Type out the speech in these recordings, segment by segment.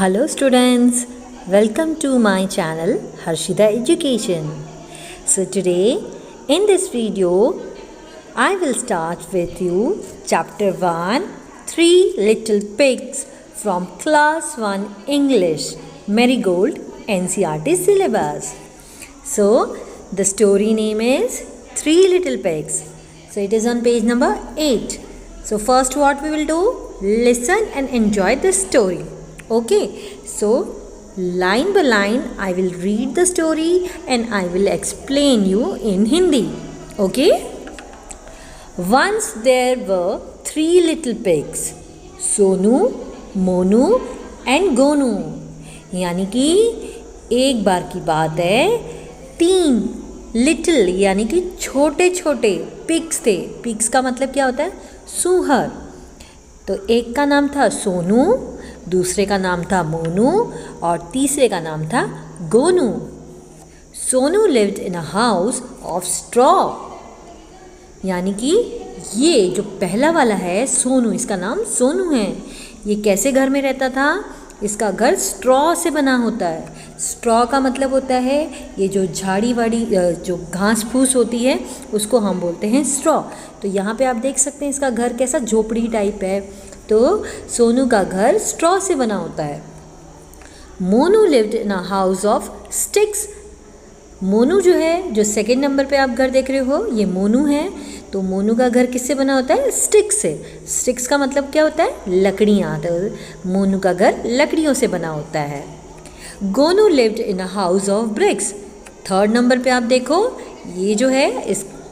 Hello students, welcome to my channel Harshida Education. So today in this video I will start with you chapter 1 Three Little Pigs from class 1 English Marigold NCERT syllabus. So the story name is Three Little Pigs. So it is on page number 8. So first what we will do, listen and enjoy the story. Okay, so line by line I will read the story and I will explain you in Hindi. Okay, once there were three little pigs, Sonu, Monu and Gonu. यानी कि एक बार की बात है, तीन little यानी कि छोटे छोटे पिग्स थे. पिग्स का मतलब क्या होता है? सूअर. तो एक का नाम था सोनू, दूसरे का नाम था मोनू और तीसरे का नाम था Gonu. Sonu lived in a house of straw. यानी कि ये जो पहला वाला है सोनू, इसका नाम सोनू है. ये कैसे घर में रहता था? इसका घर स्ट्रॉ से बना होता है. स्ट्रॉ का मतलब होता है ये जो झाड़ी वाड़ी जो घास फूस होती है उसको हम बोलते हैं स्ट्रॉ. तो यहाँ पे आप देख सकते हैं इसका घर कैसा झोपड़ी टाइप है. तो सोनू का घर स्ट्रॉ से बना होता है. Monu lived in a house of sticks. Monu जो है, जो सेकंड नंबर पे आप घर देख रहे हो, ये मोनू है. तो मोनू का घर किससे बना होता है? स्टिक्स से. स्टिक्स का मतलब क्या होता है? लकड़ियाँ. तो मोनू का घर लकड़ियों से बना होता है. Gonu lived in a house of BRICS. Third number पे आप देखो, ये जो है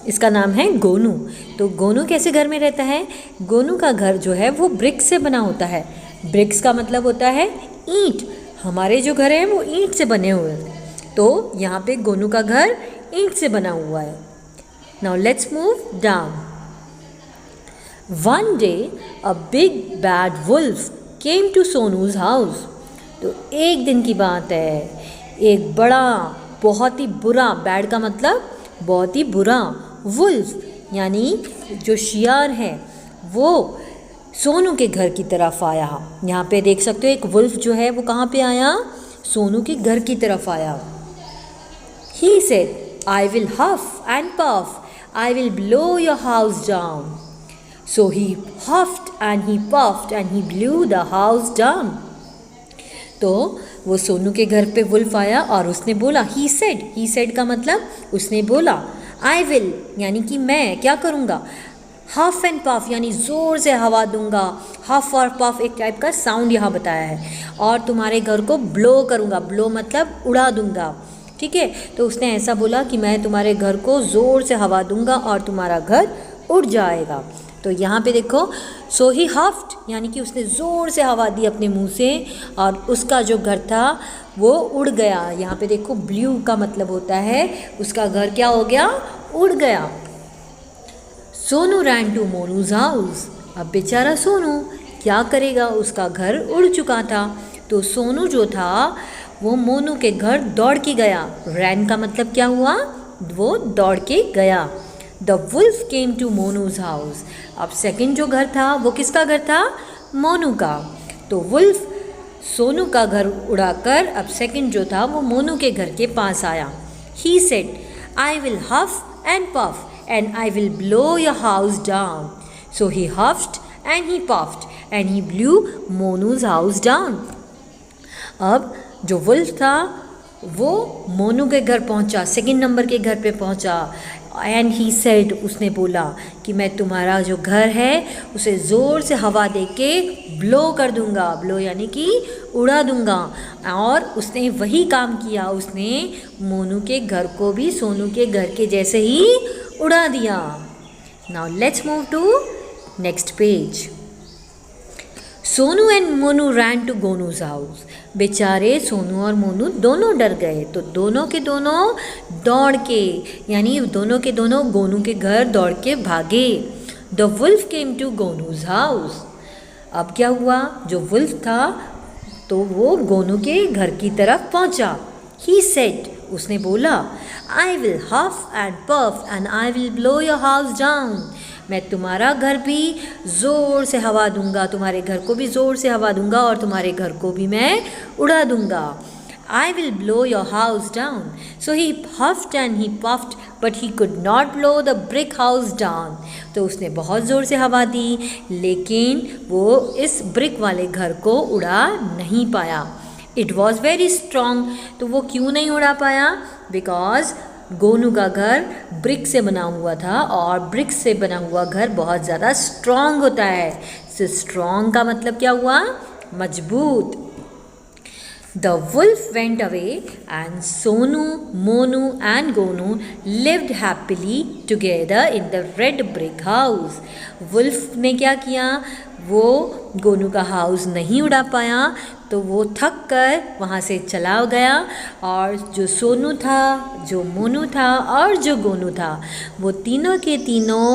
इसका नाम है गोनू. तो गोनू कैसे घर में रहता है? गोनू का घर जो है वो ब्रिक्स से बना होता है. ब्रिक्स का मतलब होता है ईंट. हमारे जो घर हैं वो ईंट से बने हुए हैं. तो यहाँ पे गोनू का घर ईंट से बना हुआ है. Now let's move down. One day a big bad wolf came to Sonu's house. तो एक दिन की बात है, एक बड़ा बहुत ही बुरा, बैड का मतलब बहुत ही बुरा, वुल्फ यानी जो शियार है वो सोनू के घर की तरफ आया. यहाँ पे देख सकते हो एक वुल्फ जो है वो कहाँ पे आया? सोनू के घर की तरफ आया. He said, I will huff and puff, I will blow your house down. So he huffed and he puffed and he blew the house down. तो वो सोनू के घर पे वुल्फ आया और उसने बोला, he said का मतलब उसने बोला, I will यानी कि मैं क्या करूँगा, हफ एंड पफ यानी ज़ोर से हवा दूंगा. हफ और पफ एक टाइप का साउंड यहाँ बताया है. और तुम्हारे घर को ब्लो करूँगा. ब्लो मतलब उड़ा दूंगा. ठीक है, तो उसने ऐसा बोला कि मैं तुम्हारे घर को ज़ोर से हवा दूंगा और तुम्हारा घर उड़ जाएगा. तो यहाँ पे देखो, सो ही हफ्ड यानी कि उसने ज़ोर से हवा दी अपने मुंह से और उसका जो घर था वो उड़ गया. यहाँ पे देखो, ब्लू का मतलब होता है उसका घर क्या हो गया? उड़ गया. Sonu ran to Monu's house. अब बेचारा सोनू क्या करेगा, उसका घर उड़ चुका था. तो सोनू जो था वो मोनू के घर दौड़ के गया. रैन का मतलब क्या हुआ? वो दौड़ के गया. The wolf came to Monu's house. अब सेकंड जो घर था वो किसका घर था? मोनू का. तो वुल्फ सोनू का घर उड़ाकर अब सेकंड जो था वो मोनू के घर के पास आया. He said, I will huff and puff and I will blow your house down. So he huffed and he puffed and he blew Monu's house down. अब जो वुल्फ था वो मोनू के घर पहुंचा, सेकंड नंबर के घर पे पहुंचा. एंड ही सेड, उसने बोला कि मैं तुम्हारा जो घर है उसे ज़ोर से हवा दे के ब्लो कर दूंगा. ब्लो यानी कि उड़ा दूंगा. और उसने वही काम किया. उसने मोनू के घर को भी सोनू के घर के जैसे ही उड़ा दिया. Now let's move to next page. Sonu and Monu ran to Gonu's house. बेचारे सोनू और मोनू दोनों डर गए. तो दोनों के दोनों दौड़ के यानी दोनों के दोनों गोनू के घर दौड़ के भागे. The wolf came to Gonu's house. अब क्या हुआ? जो वुल्फ था तो वो गोनू के घर की तरफ पहुंचा. ही सेड, उसने बोला, I will huff and puff and I will blow your house down. मैं तुम्हारा घर भी ज़ोर से हवा दूंगा, तुम्हारे घर को भी ज़ोर से हवा दूंगा और तुम्हारे घर को भी मैं उड़ा दूंगा। I will blow your house down. So he puffed and he puffed, but he could not blow the brick house down. तो उसने बहुत ज़ोर से हवा दी, लेकिन वो इस ब्रिक वाले घर को उड़ा नहीं पाया। It was very strong. तो वो क्यों नहीं उड़ा पाया? Because गोनू का घर ब्रिक से बना हुआ था और ब्रिक से बना हुआ घर बहुत ज़्यादा स्ट्रॉन्ग होता है। So स्ट्रॉन्ग का मतलब क्या हुआ? मजबूत। The wolf went away and Sonu, Monu and Gonu lived happily together in the red brick house. Wolf ने क्या किया? वो गोनू का हाउस नहीं उड़ा पाया, तो वो थक कर वहाँ से चला गया और जो सोनू था, जो मोनू था और जो गोनू था, वो तीनों के तीनों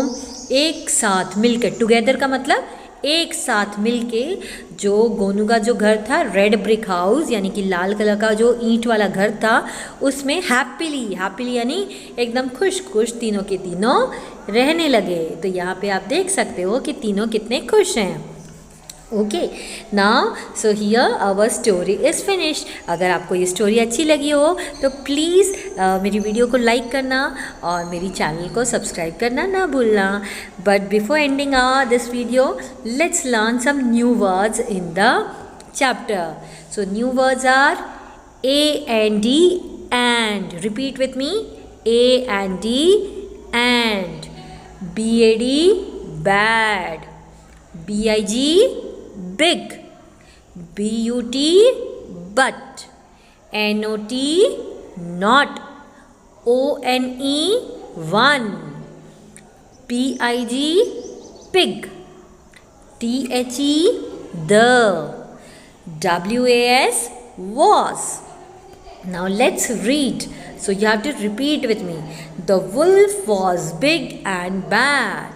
एक साथ मिलकर, टुगेदर का मतलब एक साथ मिलके, जो गोनू का जो घर था रेड ब्रिक हाउस यानी कि लाल कलर का जो ईंट वाला घर था, उसमें हैप्पीली यानी एकदम खुश खुश तीनों के तीनों रहने लगे। तो यहाँ पे आप देख सकते हो कि तीनों कितने खुश हैं। Okay, now so here our story is finished. अगर आपको ये स्टोरी अच्छी लगी हो तो प्लीज़ मेरी वीडियो को लाइक करना और मेरी चैनल को सब्सक्राइब करना ना भूलना। But before ending this video, let's learn some new words in the chapter. So new words are A and D and. Repeat with me. A and D and. BAD bad. BIG big. BUT but. NOT not. ONE one. PIG pig. THE the. WAS was. Now let's read. So you have to repeat with me. The wolf was big and bad.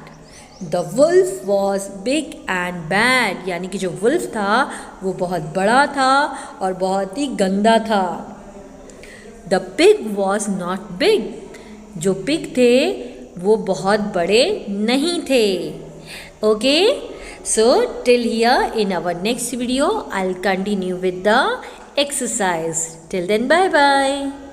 The wolf was big and bad. यानी कि जो wolf था वो बहुत बड़ा था और बहुत ही गंदा था। The pig was not big. जो पिग थे वो बहुत बड़े नहीं थे। Okay? So till here, in our next video I'll continue with the exercise. Till then, bye bye.